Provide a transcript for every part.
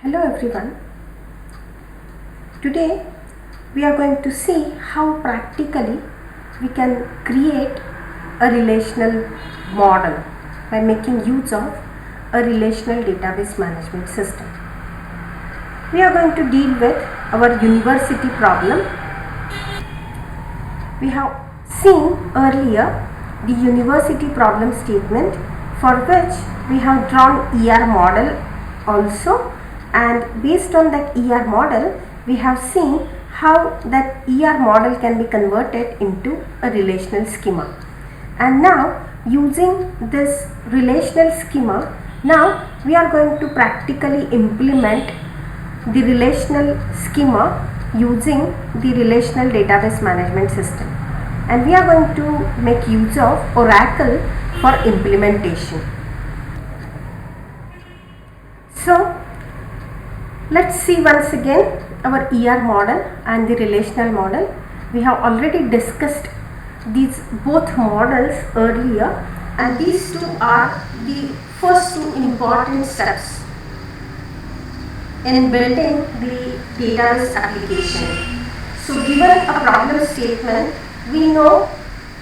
Hello everyone. Today we are going to see how practically we can create a relational model by making use of a relational database management system. We are going to deal with our university problem. We have seen earlier the university problem statement, for which we have drawn ER model also, and based on that ER model we have seen how that ER model can be converted into a relational schema. And now using this relational schema, now we are going to practically implement the relational schema using the relational database management system, and we are going to make use of Oracle for implementation. So let's see once again our ER model and the relational model. We have already discussed these both models earlier, and these two are the first two important steps in building the database application. So given a problem statement, we know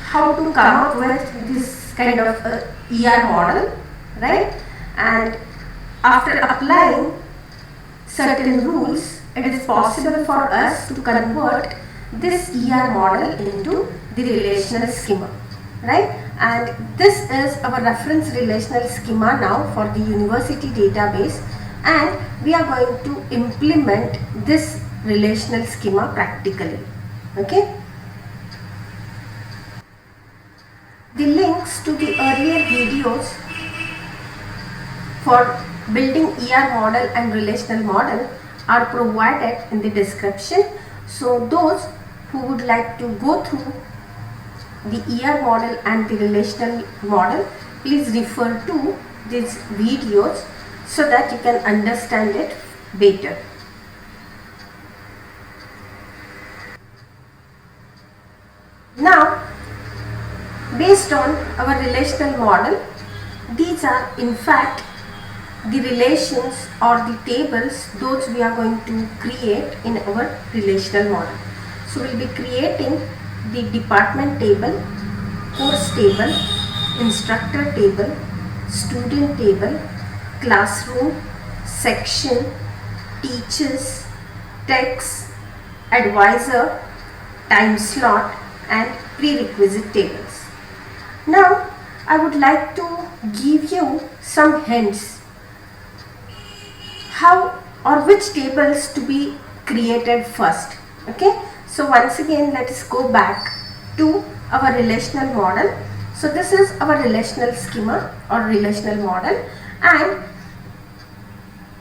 how to come up with this kind of ER model, right? And after applying certain rules, it is possible for us to convert this ER model into the relational schema, right? And this is our reference relational schema now for the university database, and we are going to implement this relational schema practically. Okay. The links to the earlier videos for building ER model and relational model are provided in the description. So those who would like to go through the ER model and the relational model, please refer to these videos so that you can understand it better. Now, based on our relational model, these are in fact the relations or the tables those we are going to create in our relational model. So we will be creating the department table, course table, instructor table, student table, classroom, section, teachers, text, advisor, time slot, and prerequisite tables. Now I would like to give you some hints how or which tables to be created first. Okay, so once again let us go back to our relational model. So this is our relational schema or relational model, and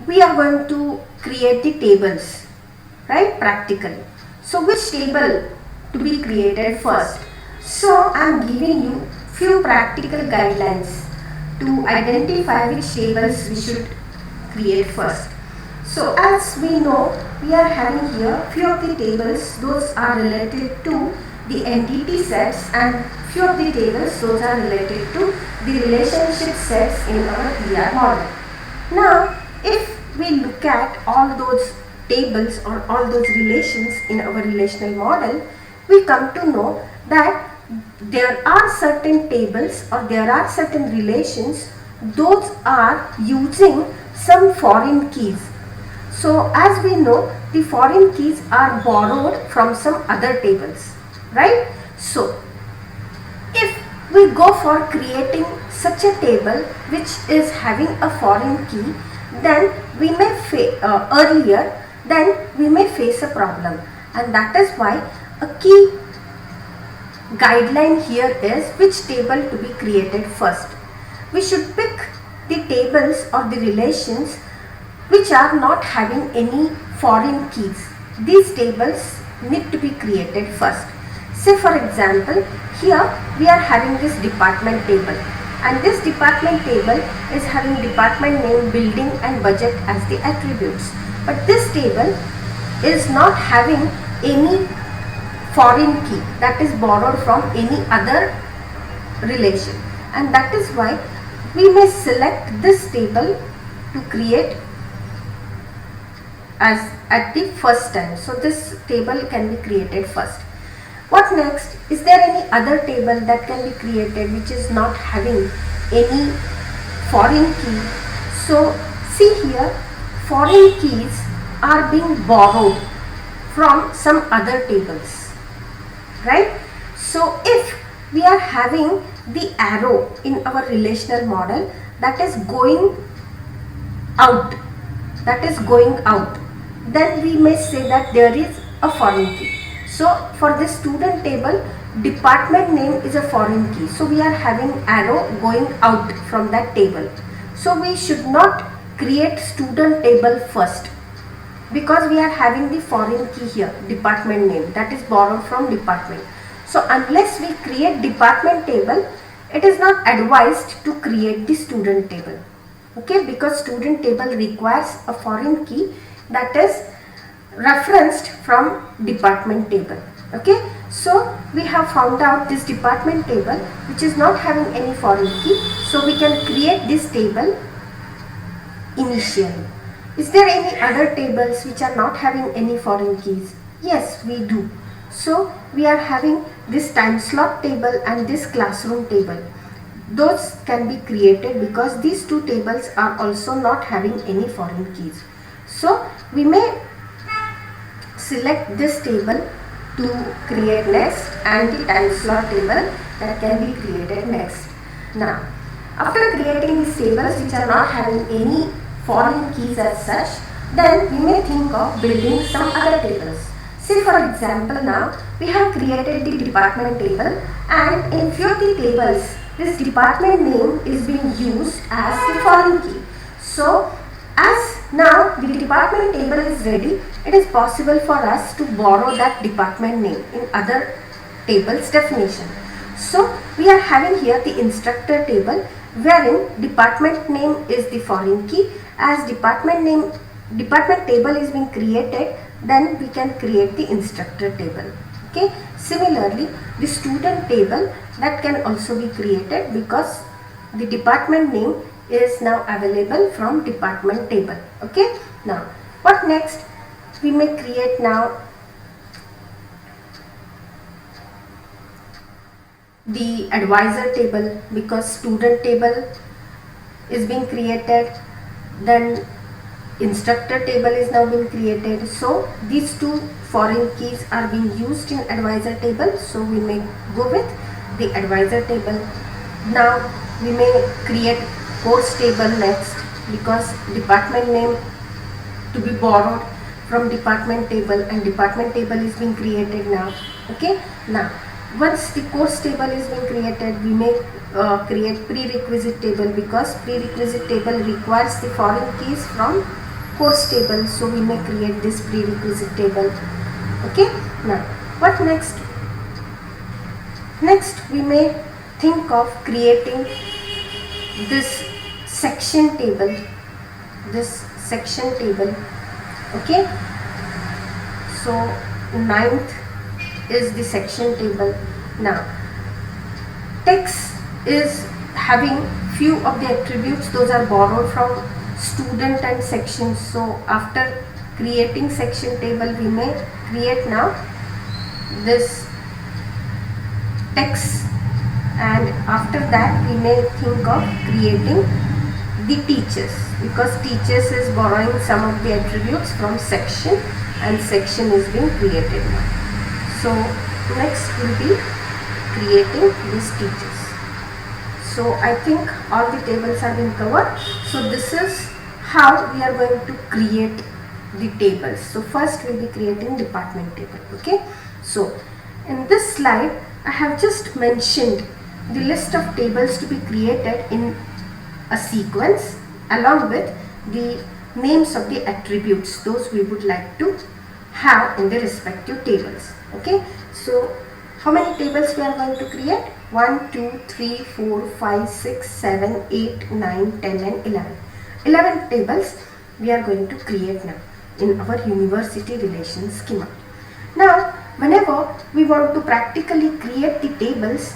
we are going to create the tables, right, practically. So which table to be created first? So I am giving you few practical guidelines to identify which tables we should create first. So as we know, we are having here few of the tables, those are related to the entity sets, and few of the tables those are related to the relationship sets in our ER model. Now if we look at all those tables or all those relations in our relational model, we come to know that there are certain tables or there are certain relations, those are using some foreign keys. So as we know, the foreign keys are borrowed from some other tables, right? So if we go for creating such a table which is having a foreign key, then we may we may face a problem, and that is why a key guideline here is which table to be created first. We should pick the tables or the relations which are not having any foreign keys. These tables need to be created first. Say for example, here we are having this department table, and this department table is having department name, building and budget as the attributes. But this table is not having any foreign key that is borrowed from any other relation, and that is why we may select this table to create as at the first time. So this table can be created first. What next? Is there any other table that can be created which is not having any foreign key? So see here, foreign keys are being borrowed from some other tables, right? So if we are having the arrow in our relational model that is going out, then we may say that there is a foreign key. So for this student table, department name is a foreign key. So we are having arrow going out from that table. So we should not create student table first, because we are having the foreign key here, department name, that is borrowed from department. So unless we create department table, it is not advised to create the student table. Okay, because student table requires a foreign key that is referenced from department table. Okay, so we have found out this department table which is not having any foreign key, so we can create this table initially. Is there any other tables which are not having any foreign keys? Yes, we do. So we are having this time slot table and this classroom table. Those can be created because these two tables are also not having any foreign keys. So we may select this table to create next, and the time slot table that can be created next. Now, after creating these tables which are not having any foreign keys as such, then we may think of building some other tables. Say for example, now we have created the department table, and in few of the tables this department name is being used as the foreign key. So as now the department table is ready, it is possible for us to borrow that department name in other tables definition. So we are having here the instructor table, wherein department name is the foreign key. As department table is being created, then we can create the instructor table. Okay. Similarly, the student table, that can also be created because the department name is now available from department table. Okay. Now what next? We may create now the advisor table, because student table is being created, then instructor table is now being created. So these two foreign keys are being used in advisor table, so we may go with the advisor table. Now we may create course table next, because department name to be borrowed from department table, and department table is being created now. Okay. Now once the course table is being created, we may create prerequisite table, because prerequisite table requires the foreign keys from course table, so we may create this prerequisite table. Okay. Now what next? Next we may think of creating this section table, okay. So 9th is the section table. Now text is having few of the attributes, those are borrowed from student and section. So after creating section table, we may create now this text, and after that we may think of creating the teachers, because teachers is borrowing some of the attributes from section, and section is being created now. So next will be creating these teachers. So I think all the tables have been covered. So this is how we are going to create the tables. So first we will be creating department table. Okay. So in this slide I have just mentioned the list of tables to be created in a sequence, along with the names of the attributes, those we would like to have in the respective tables. Okay. So how many tables we are going to create? 1, 2, 3, 4, 5, 6, 7, 8, 9, 10 and 11. 11 tables we are going to create now in our university relations schema. Now whenever we want to practically create the tables,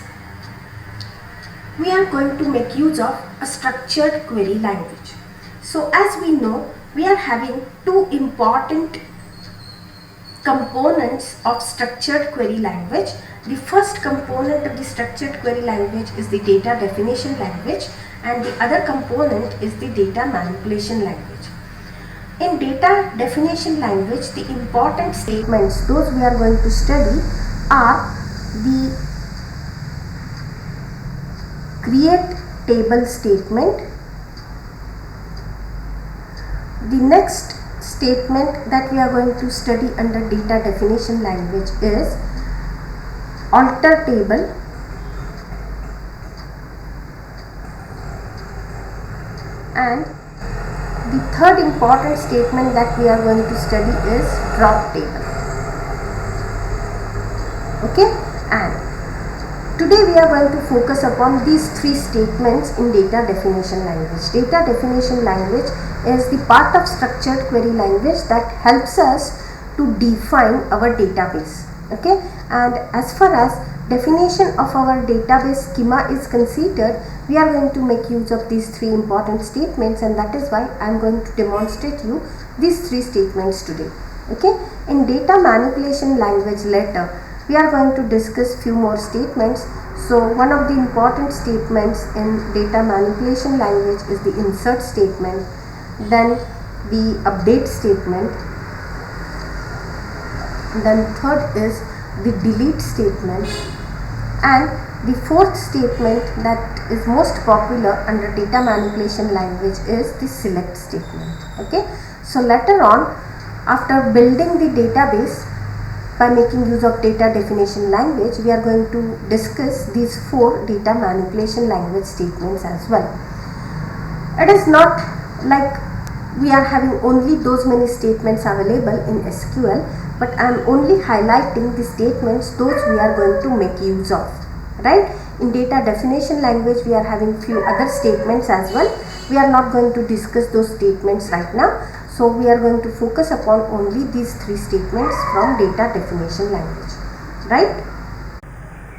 we are going to make use of a structured query language. So as we know, we are having two important components of structured query language. The first component of the structured query language is the data definition language, and the other component is the data manipulation language. In data definition language, the important statements, those we are going to study, are the create table statement. The next statement that we are going to study under data definition language is alter table, and the third important statement that we are going to study is drop table. Okay, and today we are going to focus upon these three statements in data definition language. Data definition language is the part of structured query language that helps us to define our database. Okay, and as far as definition of our database schema is considered, we are going to make use of these three important statements, and that is why I am going to demonstrate you these three statements today. Okay, in data manipulation language later we are going to discuss few more statements. So one of the important statements in data manipulation language is the insert statement, then the update statement, then third is the delete statement, and the fourth statement that is most popular under data manipulation language is the select statement. Okay, so later on, after building the database by making use of data definition language, we are going to discuss these four data manipulation language statements as well. It is not like we are having only those many statements available in SQL, but I am only highlighting the statements those we are going to make use of, right? In data definition language we are having few other statements as well. We are not going to discuss those statements right now, so we are going to focus upon only these three statements from data definition language, right?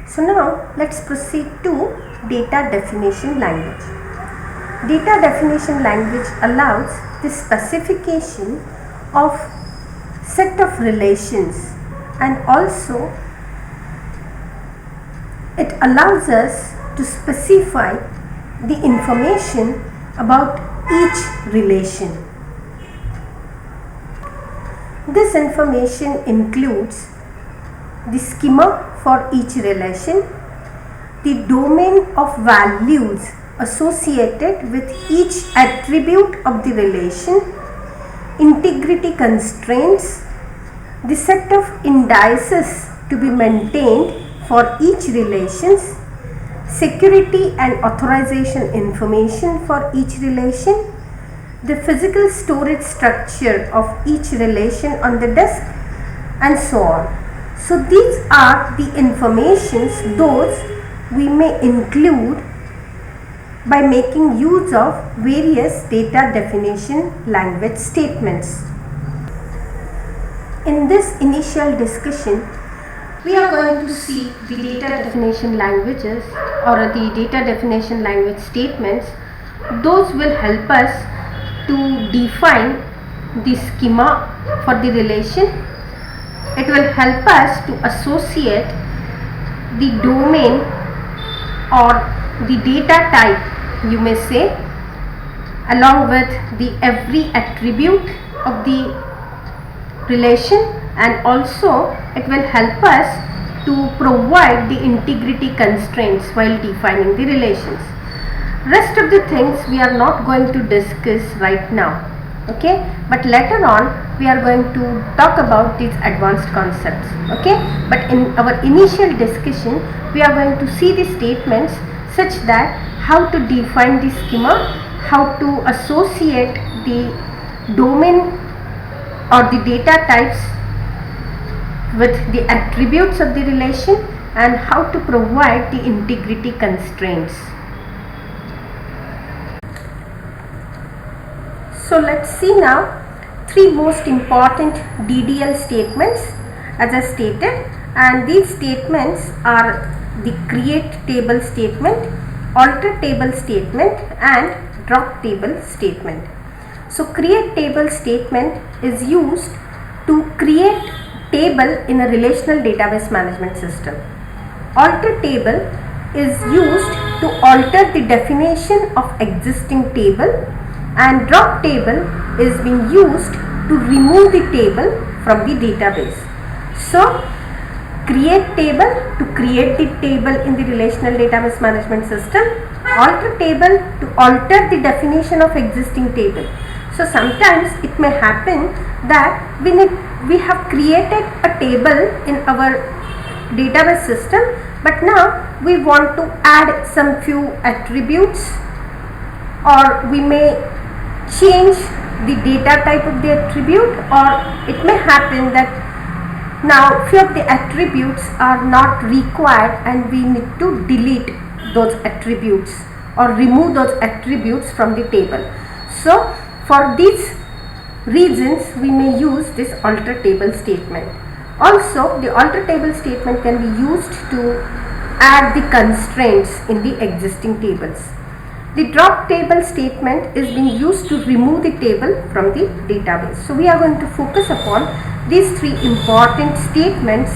So now let's proceed to data definition language. Data definition language allows the specification of set of relations, and also it allows us to specify the information about each relation. This information includes the schema for each relation, the domain of values associated with each attribute of the relation, integrity constraints, the set of indices to be maintained for each relations, security and authorization information for each relation, the physical storage structure of each relation on the disk, and so on. So these are the informations those we may include by making use of various data definition language statements. In this initial discussion, we are going to see the data definition languages or the data definition language statements. Those will help us to define the schema for the relation. It will help us to associate the domain or the data type, you may say, along with the every attribute of the relation, and also it will help us to provide the integrity constraints while defining the relations. Rest of the things we are not going to discuss right now, okay, but later on we are going to talk about these advanced concepts, okay. But in our initial discussion we are going to see the statements such that how to define the schema, how to associate the domain or the data types with the attributes of the relation, and how to provide the integrity constraints. So let's see now three most important DDL statements as I stated, and these statements are the create table statement, alter table statement, and drop table statement. So create table statement is used to create table in a relational database management system. Alter table is used to alter the definition of existing table, and drop table is being used to remove the table from the database. So create table to create the table in the relational database management system, alter table to alter the definition of existing table. So sometimes it may happen that we have created a table in our database system, but now we want to add some few attributes, or we may change the data type of the attribute, or it may happen that now few of the attributes are not required and we need to delete those attributes or remove those attributes from the table. So for these reasons we may use this alter table statement. Also, the alter table statement can be used to add the constraints in the existing tables. The drop table statement is being used to remove the table from the database. So we are going to focus upon these three important statements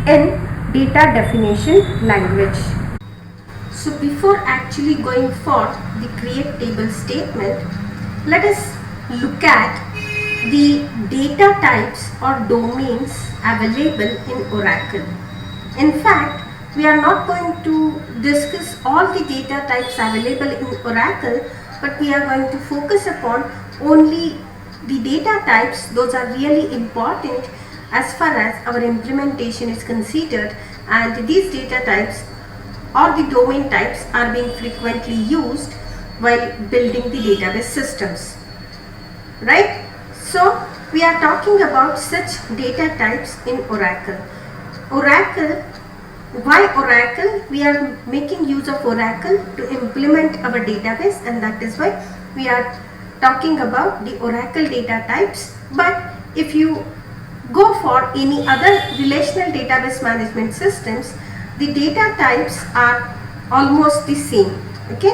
in data definition language. So before actually going for the create table statement, let us look at the data types or domains available in Oracle. In fact, we are not going to discuss all the data types available in Oracle, but we are going to focus upon only the data types. Those are really important as far as our implementation is considered, and these data types or the domain types are being frequently used while building the database systems, right? So we are talking about such data types in Oracle. Why Oracle? We are making use of Oracle to implement our database, and that is why we are talking about the Oracle data types. But if you go for any other relational database management systems, the data types are almost the same. Okay,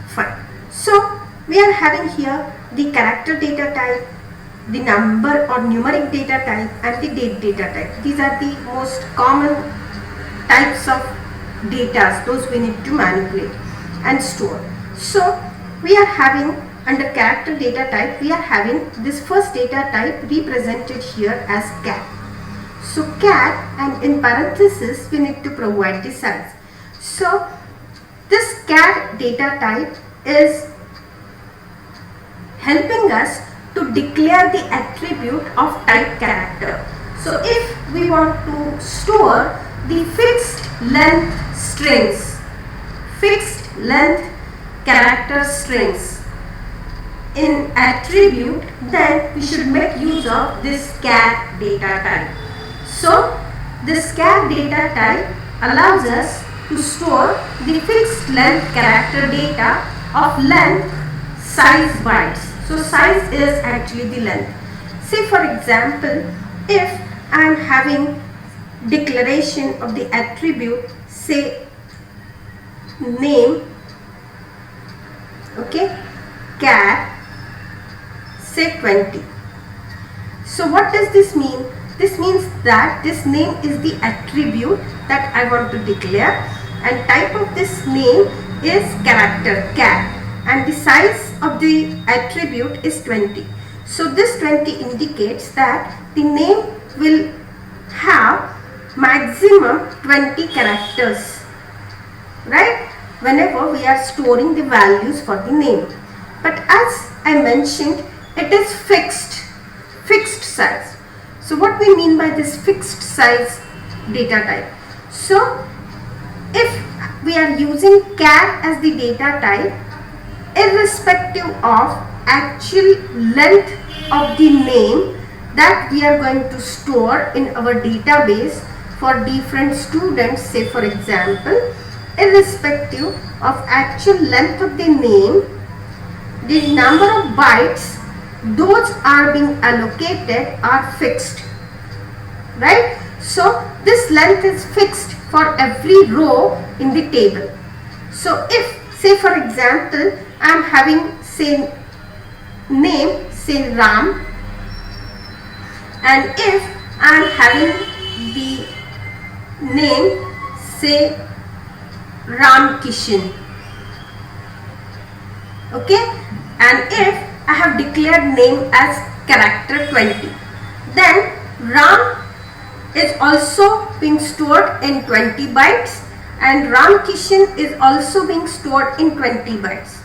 fine. So we are having here the character data type, the number or numeric data type, and the date data type. These are the most common types of data, those we need to manipulate and store. So we are having under character data type, we are having this first data type represented here as cat. So cat, and in parenthesis we need to provide the size. So this cat data type is helping us to declare the attribute of type character. So if we want to store the fixed length strings, fixed length character strings in attribute, then we should make use of this cat data type. So this cat data type allows us to store the fixed length character data of length size bytes. So size is actually the length. Say for example, if I am having declaration of the attribute, say name, okay, cat, say 20. So what does this mean? This means that this name is the attribute that I want to declare, and type of this name is character, cat, and the size of the attribute is 20. So this 20 indicates that the name will have maximum 20 characters, right, whenever we are storing the values for the name. But as I mentioned, it is fixed size. So what we mean by this fixed size data type? So if we are using cat as the data type, irrespective of actual length of the name that we are going to store in our database for different students, say for example, irrespective of actual length of the name, the number of bytes those are being allocated are fixed, right? So this length is fixed for every row in the table. So if, say for example, I am having say name say Ram, and if I am having the name say Ram Kishan, okay, and if I have declared name as character 20, then Ram is also being stored in 20 bytes and Ram Kishan is also being stored in 20 bytes.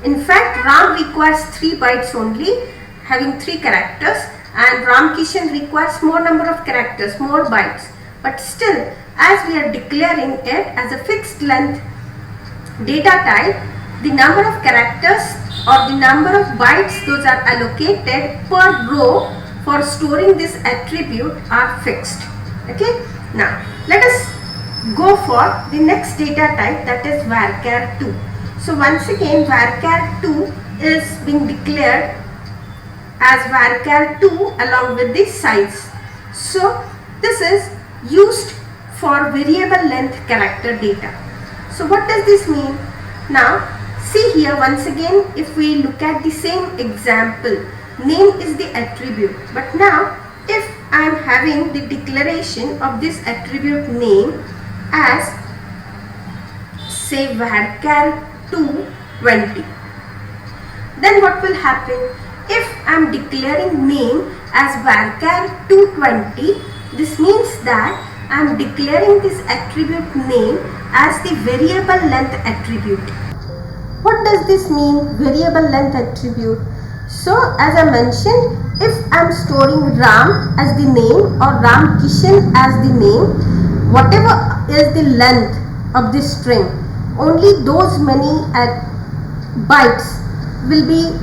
In fact, Ram requires 3 bytes only, having 3 characters, and Ram Kishan requires more number of characters, more bytes. But still, as we are declaring it as a fixed length data type, the number of characters or the number of bytes those are allocated per row for storing this attribute are fixed. Okay, now let us go for the next data type, that is varchar2. So once again, varchar2 is being declared as varchar2 along with the size. So this is used for variable length character data. So what does this mean? Now see here, once again, if we look at the same example, name is the attribute, but now if I am having the declaration of this attribute name as say varchar2 20, then what will happen? If I am declaring name as varchar2 20, this means that I am declaring this attribute name as the variable length attribute. What does this mean, variable length attribute? So as I mentioned, if I am storing Ram as the name or Ram Kishan as the name, whatever is the length of this string, only those many bytes will be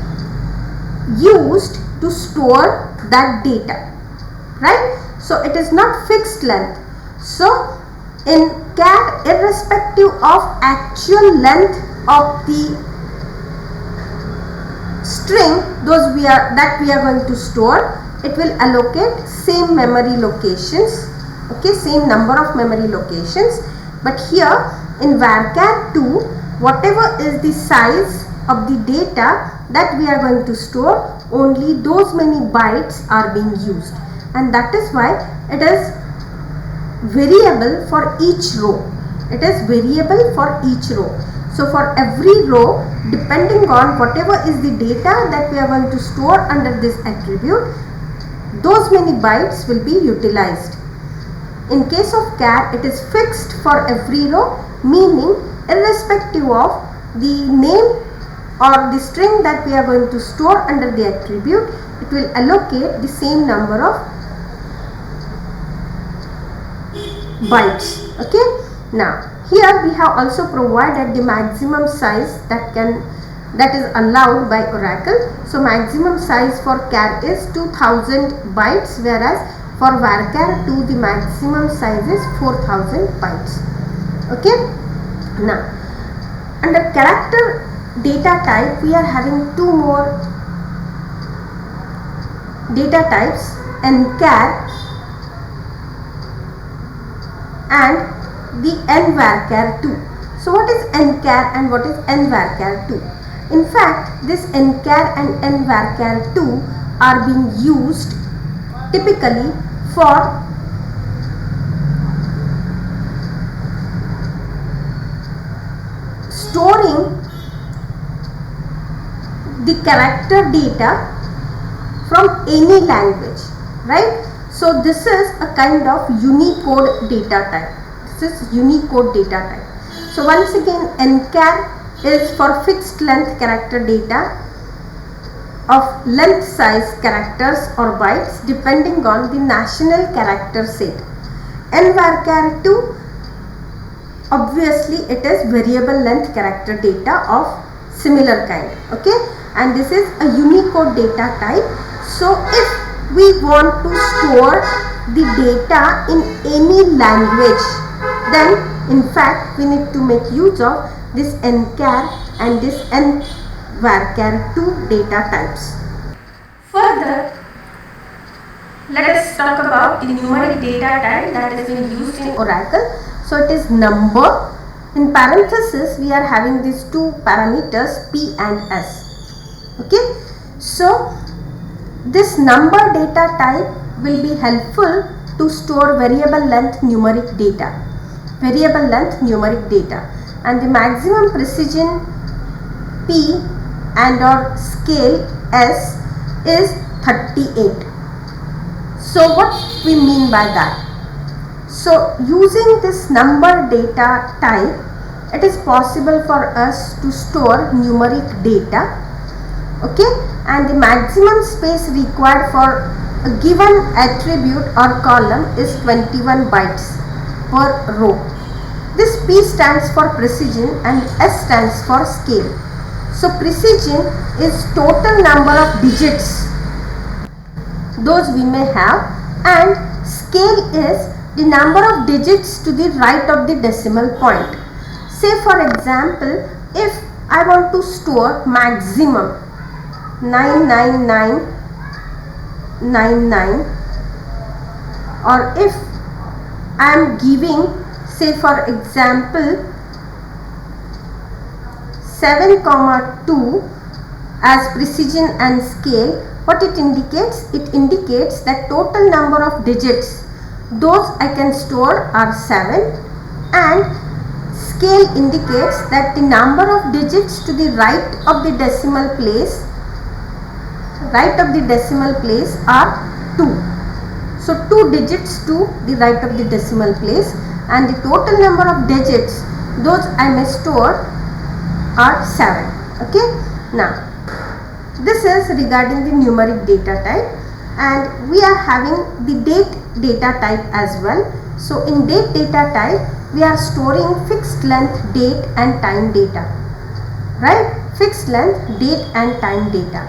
used to store that data, right? So it is not fixed length. So in CAD, irrespective of actual length of the string that we are going to store, it will allocate same memory locations, okay, same number of memory locations. But here in varchar2, whatever is the size of the data that we are going to store, only those many bytes are being used, and that is why it is variable for each row. It is variable for each row. So for every row, depending on whatever is the data that we are going to store under this attribute, those many bytes will be utilized. In case of CAD, it is fixed for every row, meaning irrespective of the name or the string that we are going to store under the attribute, it will allocate the same number of bytes. Okay, now here we have also provided the maximum size that is allowed by Oracle. So maximum size for CAD is 2000 bytes, whereas for varchar2 the maximum size is 4000 bytes. Okay, now under character data type, we are having two more data types, nchar and the nvarchar2. So what is nchar and what is nvarchar2? In fact, this nchar and nvarchar2 are being used typically for storing the character data from any language, right? So this is a kind of Unicode data type. This is Unicode data type. So once again, nchar is for fixed length character data of length size characters or bytes depending on the national character set. nvarchar2, obviously it is variable length character data of similar kind. Okay, and this is a Unicode data type. So if we want to store the data in any language, then in fact we need to make use of this nchar and this nvarchar2 data types. Further, let us talk about the numeric data type that is being used in Oracle. So it is number. In parenthesis, we are having these two parameters p and s. Okay, So this number data type will be helpful to store variable length numeric data. And the maximum precision P and or scale S is 38. So what we mean by that? So using this number data type, it is possible for us to store numeric data, okay, and the maximum space required for a given attribute or column is 21 bytes per row. This P stands for precision and S stands for scale. So precision is total number of digits those we may have, and scale is the number of digits to the right of the decimal point. Say for example, if I want to store maximum 99999, or if I am giving, say for example, 7,2 as precision and scale, what it indicates? It indicates that total number of digits those I can store are 7, and scale indicates that the number of digits to the right of the decimal place are 2. So 2 digits to the right of the decimal place, and the total number of digits those I may store are 7. Okay, now this is regarding the numeric data type, and we are having the date data type as well. So in date data type, we are storing fixed length date and time data, right? Fixed length date and time data.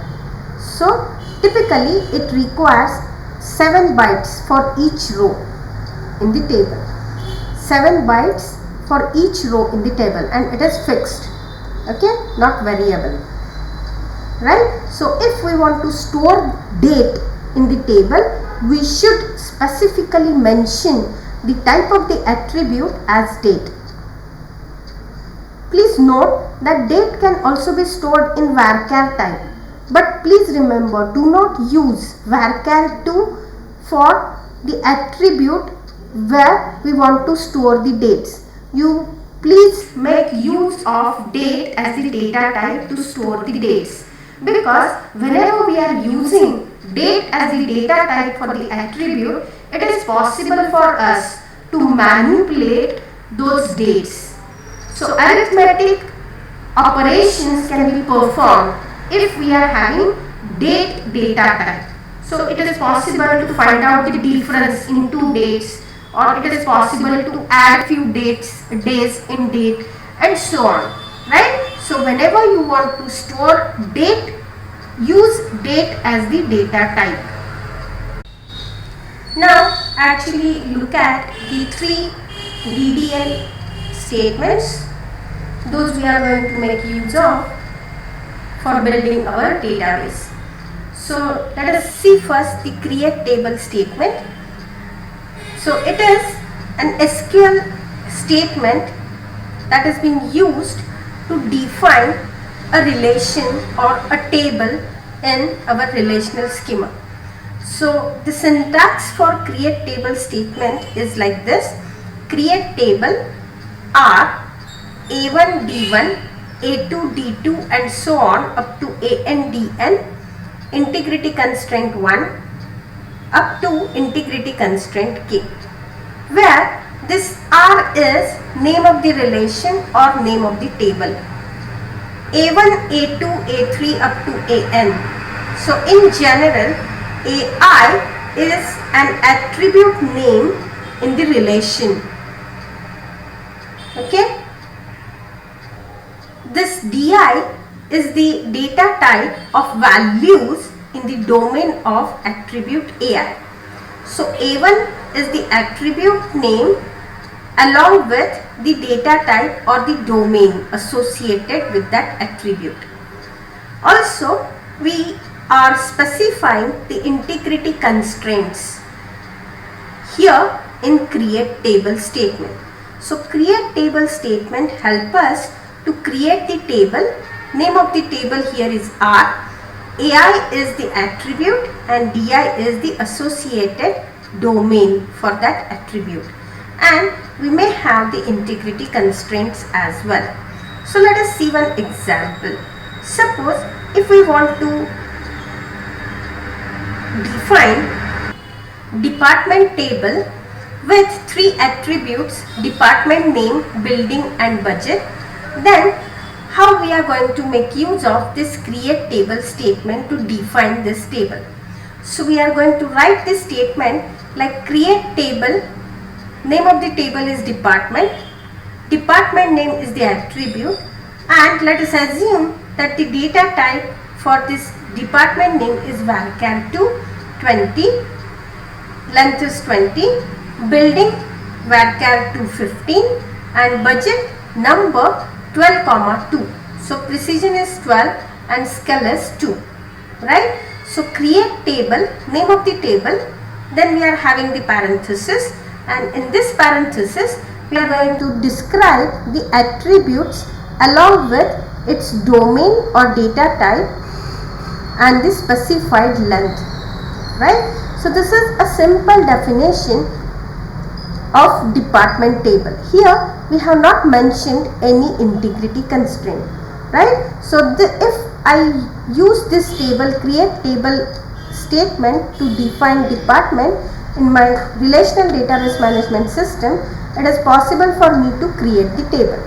So typically it requires 7 bytes for each row in the table. 7 bytes for each row in the table, and it is fixed, okay, not variable, right? So if we want to store date in the table, we should specifically mention the type of the attribute as date. Please note that date can also be stored in varchar type, but please remember, do not use varchar2 for the attribute where we want to store the dates. You please make use of date as the data type to store the dates, because whenever we are using date as the data type for the attribute, it is possible for us to manipulate those dates. So arithmetic operations can be performed if we are having date data type. So it is possible to find out the difference in two dates, or it is possible to add few days in date, and so on, right? So whenever you want to store date, use date as the data type. Now actually look at the 3 DDL statements, those we are going to make use of for building our database. So let us see first the create table statement. So it is an SQL statement that is being used to define a relation or a table in our relational schema. So the syntax for create table statement is like this: create table R A1 D1 A2 D2 and so on up to AN DN, integrity constraint 1 up to integrity constraint K, where this R is name of the relation or name of the table, A1, A2, A3 up to AN. So in general, AI is an attribute name in the relation. Okay. This DI is the data type of values in the domain of attribute AI. So A1 is the attribute name along with the data type or the domain associated with that attribute. Also, we are specifying the integrity constraints here in create table statement. So create table statement help us to create the table. Name of the table here is R, AI is the attribute and DI is the associated domain for that attribute, and we may have the integrity constraints as well. So let us see one example. Suppose if we want to define department table with three attributes: department name, building and budget, then how we are going to make use of this create table statement to define this table. So we are going to write this statement like create table, name of the table is department, department name is the attribute, and let us assume that the data type for this department name is varchar2 20, length is 20, building varchar2 15, and budget number 12, 2. So precision is 12 and scale is 2, right? So create table, name of the table, then we are having the parenthesis, and in this parenthesis we are going to describe the attributes along with its domain or data type and the specified length, right? So this is a simple definition of department table. Here we have not mentioned any integrity constraint, right? So if I use this table, create table statement to define department in my relational database management system, it is possible for me to create the table.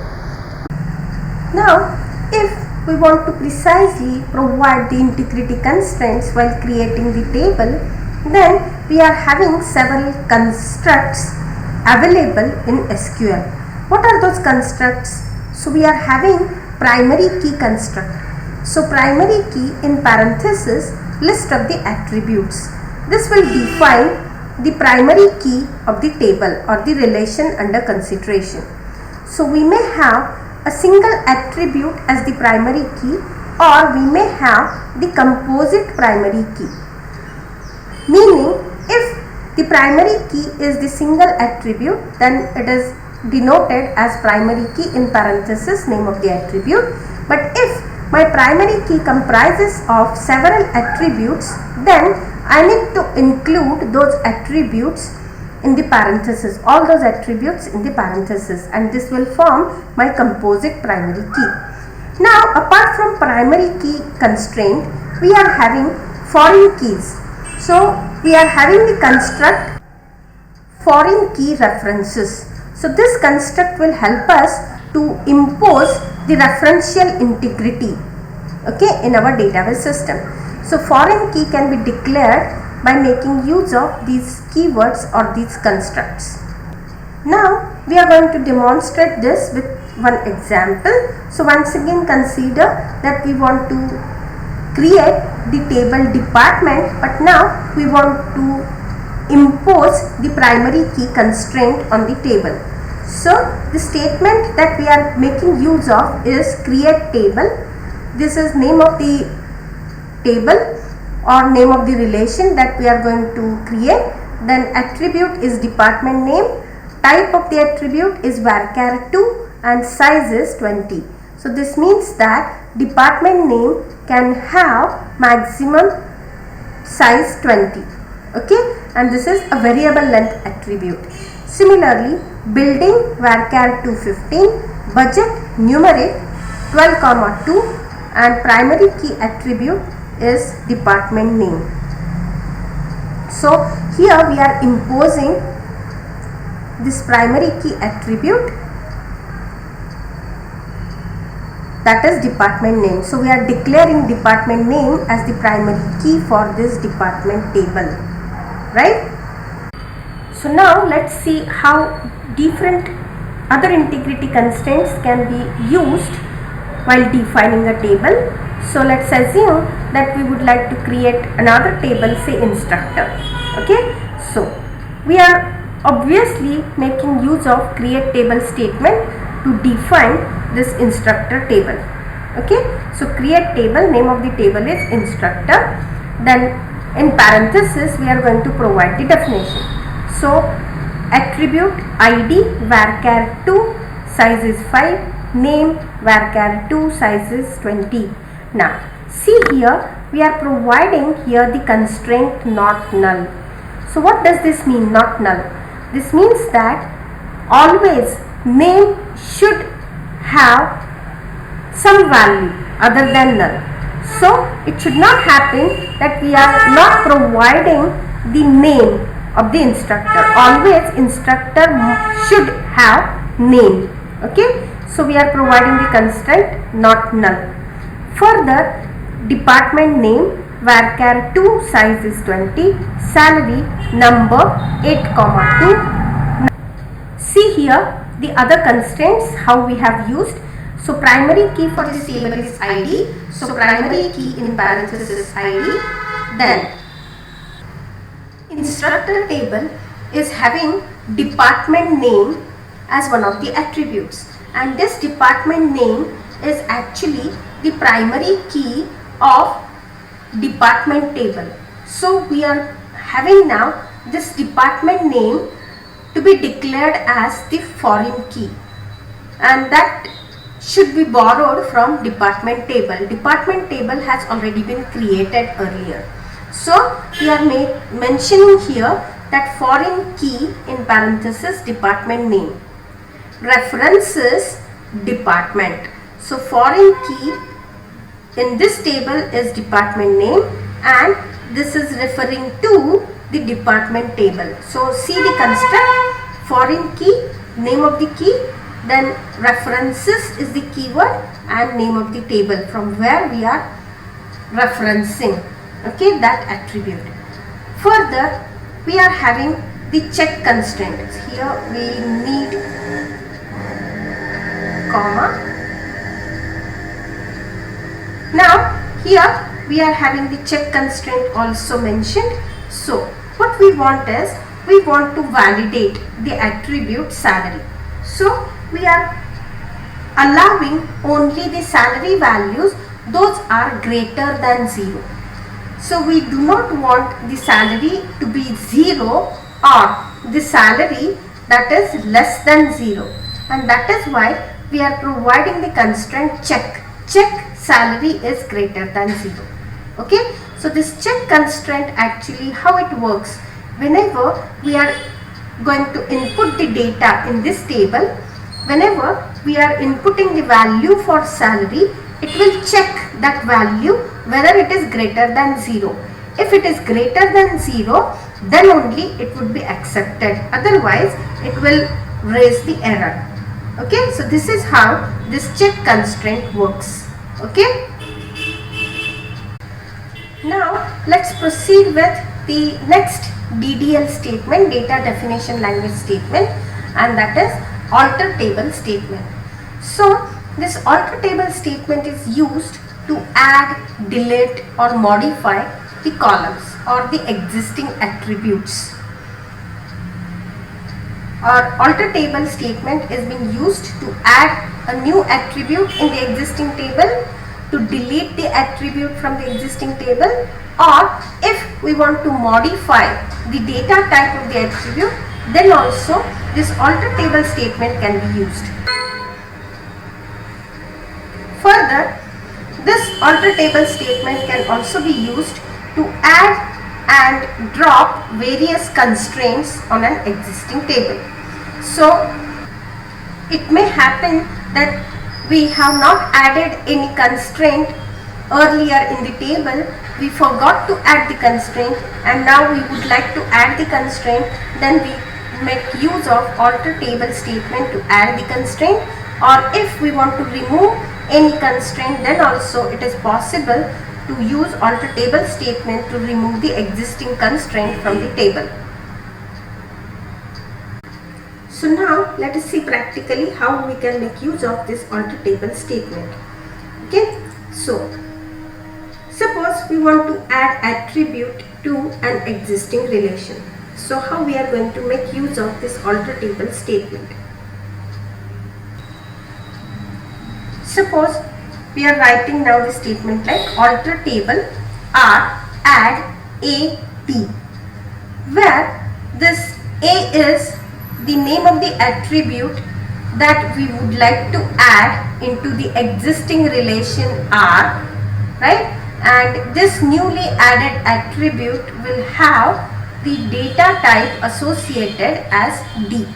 Now if we want to precisely provide the integrity constraints while creating the table, then we are having several constructs available in SQL. What are those constructs? So we are having primary key construct. So primary key in parenthesis list of the attributes. This will define the primary key of the table or the relation under consideration. So we may have a single attribute as the primary key, or we may have the composite primary key. Meaning if the primary key is the single attribute, then it is denoted as primary key in parenthesis name of the attribute. But if my primary key comprises of several attributes, then I need to include those attributes in the parenthesis, all those attributes in the parenthesis, and this will form my composite primary key. Now apart from primary key constraint, we are having foreign keys. So we are having the construct foreign key references. So this construct will help us to impose the referential integrity, okay, in our database system. So foreign key can be declared by making use of these keywords or these constructs. Now we are going to demonstrate this with one example. So once again consider that we want to create the table department, but now we want to impose the primary key constraint on the table. So the statement that we are making use of is create table. This is name of the table or name of the relation that we are going to create. Then attribute is department name, type of the attribute is varchar2 and size is 20. So this means that department name can have maximum size 20, okay, and this is a variable length attribute. Similarly, building varchar2 15, budget numeric 12, 2, and primary key attribute is department name. So here we are imposing this primary key attribute, that is department name. So we are declaring department name as the primary key for this department table, right? So now let's see how different other integrity constraints can be used while defining a table. So let's assume that we would like to create another table, say instructor, okay. So we are obviously making use of create table statement to define this instructor table, okay. So create table, name of the table is instructor, then in parenthesis we are going to provide the definition. So attribute ID varchar2, size is 5, name varchar2, size is 20. Now see here, we are providing here the constraint not null. So what does this mean, not null? This means that always name should have some value other than null. So it should not happen that we are not providing the name of the instructor. Always instructor should have name. Okay, so we are providing the constraint not null. Further, department name varchar 2 size is 20, salary number 8, 2. See here the other constraints how we have used. So primary key for this table is ID. So primary key in parenthesis is ID. Then instructor table is having department name as one of the attributes, and this department name is actually the primary key of department table. So we are having now this department name to be declared as the foreign key, and that should be borrowed from department table. Department table has already been created earlier. So we are mentioning here that foreign key in parenthesis department name. References department. So foreign key in this table is department name, and this is referring to the department table. So see the construct: foreign key, name of the key, then references is the keyword, and name of the table from where we are referencing, okay, that attribute. Further, we are having the check constraints. Here we need comma. Now here we are having the check constraint also mentioned. So what we want is, we want to validate the attribute salary. So we are allowing only the salary values, those are greater than 0. So we do not want the salary to be 0 or the salary that is less than 0, and that is why we are providing the constraint check. Check salary is greater than 0. Okay, so this check constraint actually how it works: whenever we are going to input the data in this table, whenever we are inputting the value for salary, it will check that value whether it is greater than 0. If it is greater than 0, then only it would be accepted, otherwise it will raise the error. Okay, so this is how this check constraint works. Okay, now let's proceed with the next DDL statement, data definition language statement, and that is alter table statement. So this alter table statement is used to add, delete or modify the columns or the existing attributes. Or alter table statement is being used to add a new attribute in the existing table, to delete the attribute from the existing table, or if we want to modify the data type of the attribute, then also this alter table statement can be used. Further, this alter table statement can also be used to add and drop various constraints on an existing table. So it may happen that we have not added any constraint earlier in the table, we forgot to add the constraint, and now we would like to add the constraint, then we make use of alter table statement to add the constraint. Or if we want to remove any constraint, then also it is possible to use alter table statement to remove the existing constraint from the table. So now let us see practically how we can make use of this alter table statement. Okay, so suppose we want to add attribute to an existing relation. So how we are going to make use of this alter table statement? Suppose we are writing now the statement like alter table R add A T, where this A is the name of the attribute that we would like to add into the existing relation R, right? and this newly added attribute will have the data type associated as D.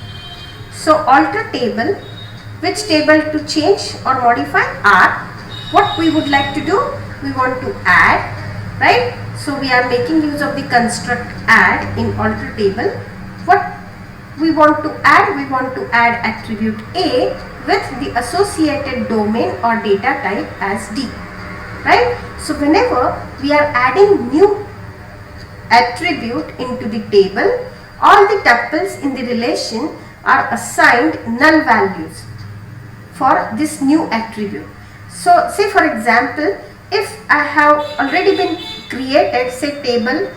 So alter table, which table to change or modify? R. What we would like to do? We want to add, right? So we are making use of the construct add in alter table. What we want to add? We want to add attribute A with the associated domain or data type as D, right? So whenever we are adding new attribute into the table, all the tuples in the relation are assigned null values for this new attribute. So say for example, if I have already been created, say table,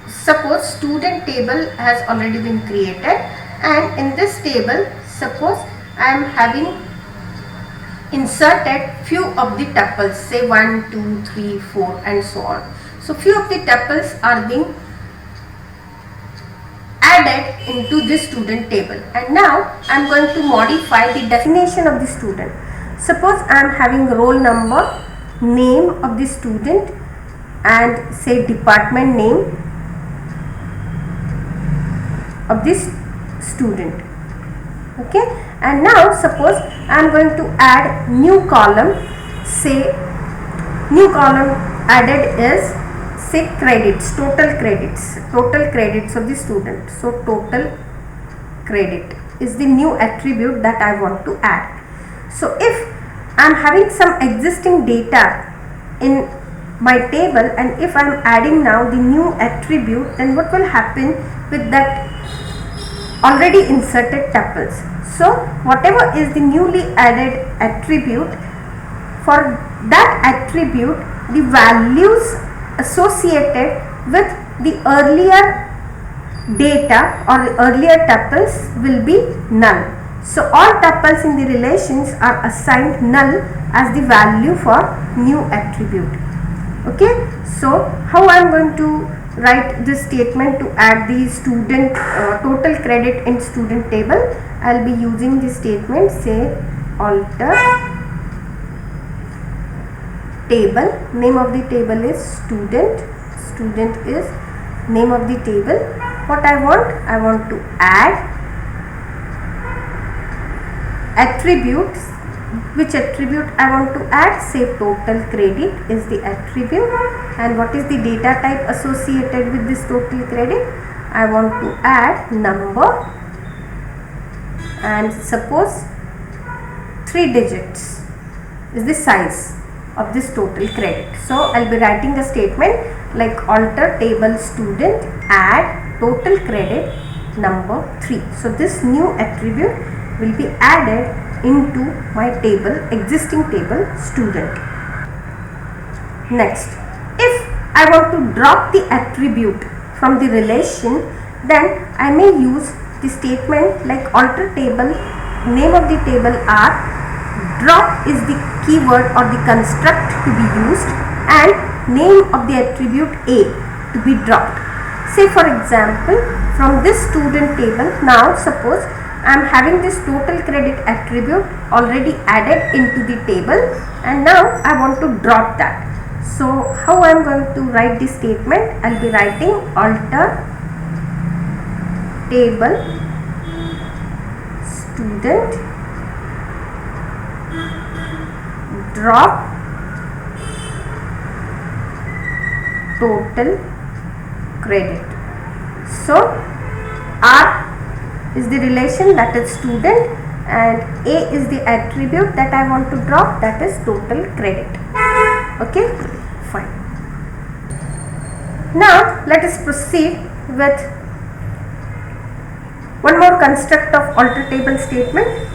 suppose student table has already been created, and in this table suppose I am having inserted few of the tuples, say 1, 2, 3, 4 and so on. So few of the tuples are being added into this student table, and now I am going to modify the definition of the student. Suppose I am having roll number, name of the student, and say department name of this student. Okay, and now suppose I am going to add new column, say new column added is say credits, total credits of the student. So total credit is the new attribute that I want to add. So if I am having some existing data in my table, and if I am adding now the new attribute, then what will happen with that already inserted tuples? So whatever is the newly added attribute, for that attribute the values associated with the earlier data or the earlier tuples will be null. So all tuples in the relations are assigned null as the value for new attribute. Okay, so how I am going to write this statement to add the student total credit in student table? I will be using this statement, say alter table, name of the table is student is name of the table. What I want to add attributes. Which attribute I want to add? Say total credit is the attribute, and what is the data type associated with this total credit? I want to add number, and suppose 3 digits is the size of this total credit. So I'll be writing a statement like alter table student, add total credit number 3. So this new attribute will be added into my table, existing table student. Next, if I want to drop the attribute from the relation, then I may use the statement like alter table, name of the table R, drop is the keyword or the construct to be used, and name of the attribute A to be dropped. Say for example, from this student table, now suppose I am having this total credit attribute already added into the table, and now I want to drop that. So how I am going to write this statement? I will be writing alter table student, drop total credit. So R is the relation, that is student, and A is the attribute that I want to drop, that is total credit. Okay, fine. Now let us proceed with one more construct of alter table statement.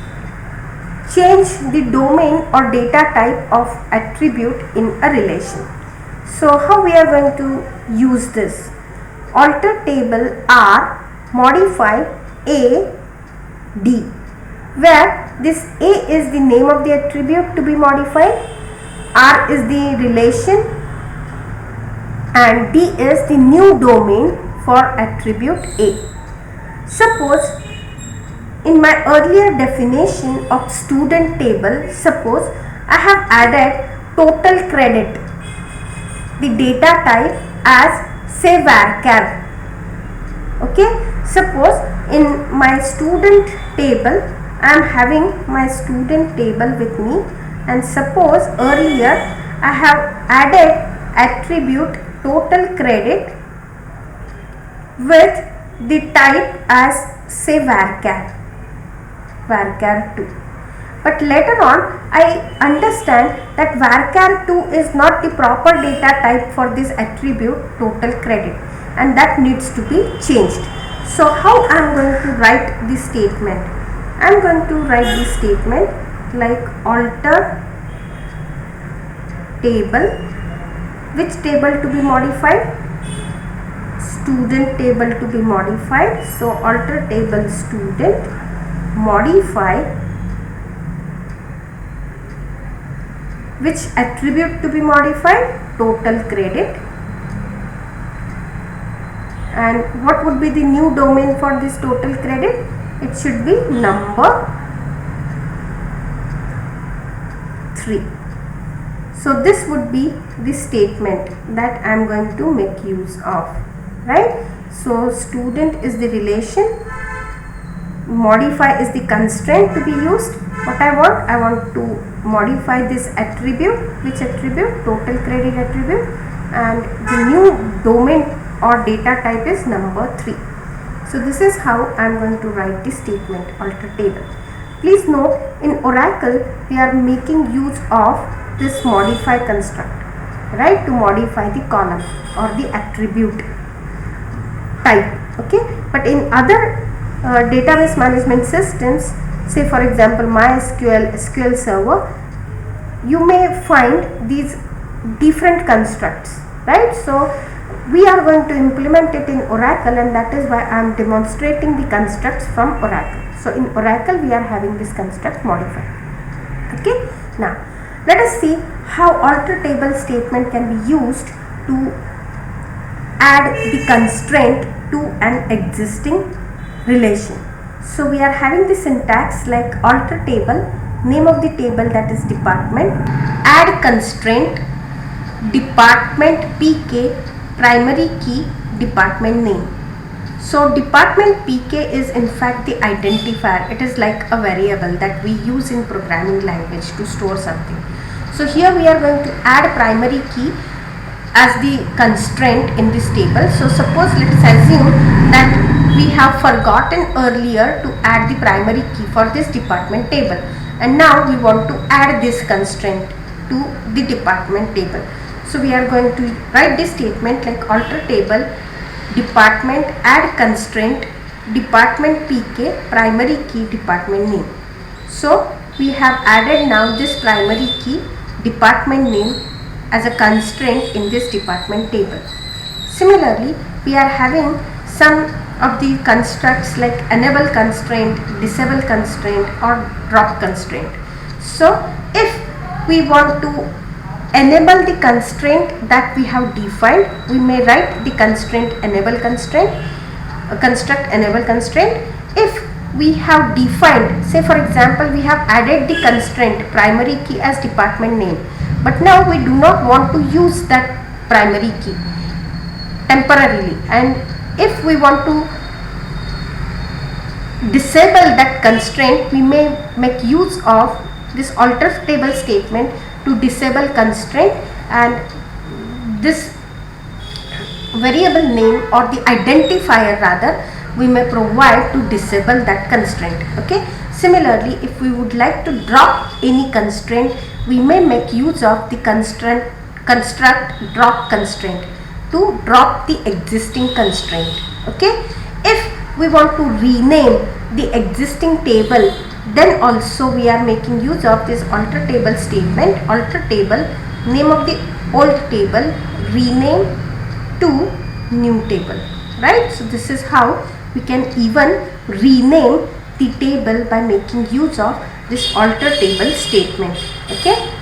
Change the domain or data type of attribute in a relation. So how we are going to use this? Alter table R, modify A D, where this A is the name of the attribute to be modified, R is the relation, and D is the new domain for attribute A. Suppose in my earlier definition of student table, suppose I have added total credit the data type as say varchar. Okay, suppose in my student table I am having my student table with me, and suppose earlier I have added attribute total credit with the type as say varchar 2. But later on I understand that varchar 2 is not the proper data type for this attribute total credit, and that needs to be changed. So how I am going to write this statement? I am going to write this statement like alter table. Which table to be modified? Student table to be modified. So alter table student, modify which attribute to be modified? Total credit. And what would be the new domain for this total credit? It should be number 3. So this would be the statement that I am going to make use of, right? So student is the relation, modify is the constraint to be used. What I want to modify this attribute. Which attribute? Total credit attribute, and the new domain or data type is number 3. So this is how I am going to write the statement alter table. Please note, in Oracle we are making use of this modify construct, right, to modify the column or the attribute type. Okay, but in other database management systems, say for example MySQL, SQL Server, you may find these different constructs, right? So we are going to implement it in Oracle, and that is why I am demonstrating the constructs from Oracle. So in Oracle we are having this construct modify. Okay, now let us see how alter table statement can be used to add the constraint to an existing relation. So we are having the syntax like alter table, name of the table that is department, add constraint, department pk, primary key, department name. So department pk is in fact the identifier. It is like a variable that we use in programming language to store something. So here we are going to add primary key as the constraint in this table. So suppose let us assume that we have forgotten earlier to add the primary key for this department table, and now we want to add this constraint to the department table. So we are going to write this statement like alter table, department, add constraint, department pk, primary key, department name. So we have added now this primary key, department name as a constraint in this department table. Similarly, we are having some of the constructs like enable constraint, disable constraint, or drop constraint. So if we want to enable the constraint that we have defined, we may write the constraint enable constraint, construct enable constraint. If we have defined, say for example we have added the constraint primary key as department name, but now we do not want to use that primary key temporarily, and if we want to disable that constraint, we may make use of this alter table statement to disable constraint, and this variable name or the identifier rather we may provide to disable that constraint. Okay, similarly if we would like to drop any constraint, we may make use of the construct drop constraint to drop the existing constraint. Okay, if we want to rename the existing table, then also we are making use of this alter table statement, alter table, name of the old table, rename to new table, right? So this is how we can even rename the table by making use of this alter table statement. Okay,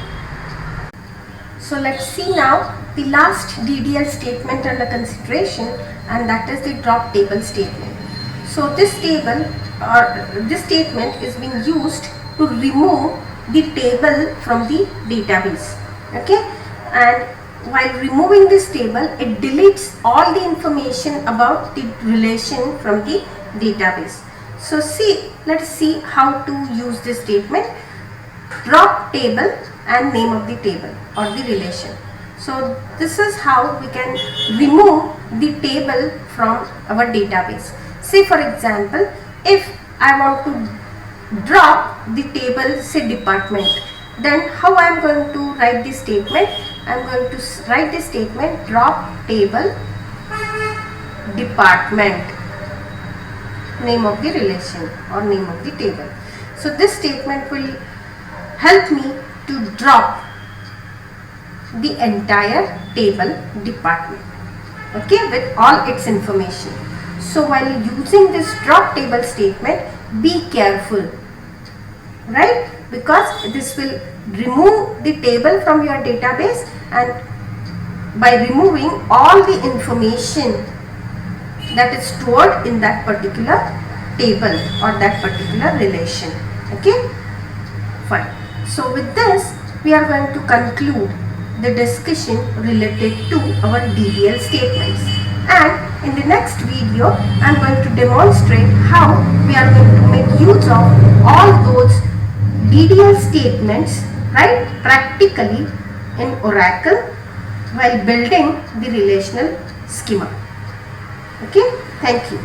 so let's see now the last DDL statement under consideration, and that is the drop table statement. So this table or this statement is being used to remove the table from the database. Okay, and while removing this table, it deletes all the information about the relation from the database. So let's see how to use this statement. Drop table and name of the table or the relation. So this is how we can remove the table from our database. Say for example, if I want to drop the table, say department, then how I am going to write this statement? I am going to write this statement, drop table department, name of the relation or name of the table. So this statement will help me to drop the entire table department, okay, with all its information. So while using this drop table statement, be careful, right? Because this will remove the table from your database, and by removing all the information that is stored in that particular table or that particular relation. Okay, fine. So with this, we are going to conclude the discussion related to our DDL statements, and in the next video I am going to demonstrate how we are going to make use of all those DDL statements, right, practically in Oracle while building the relational schema. Okay, thank you.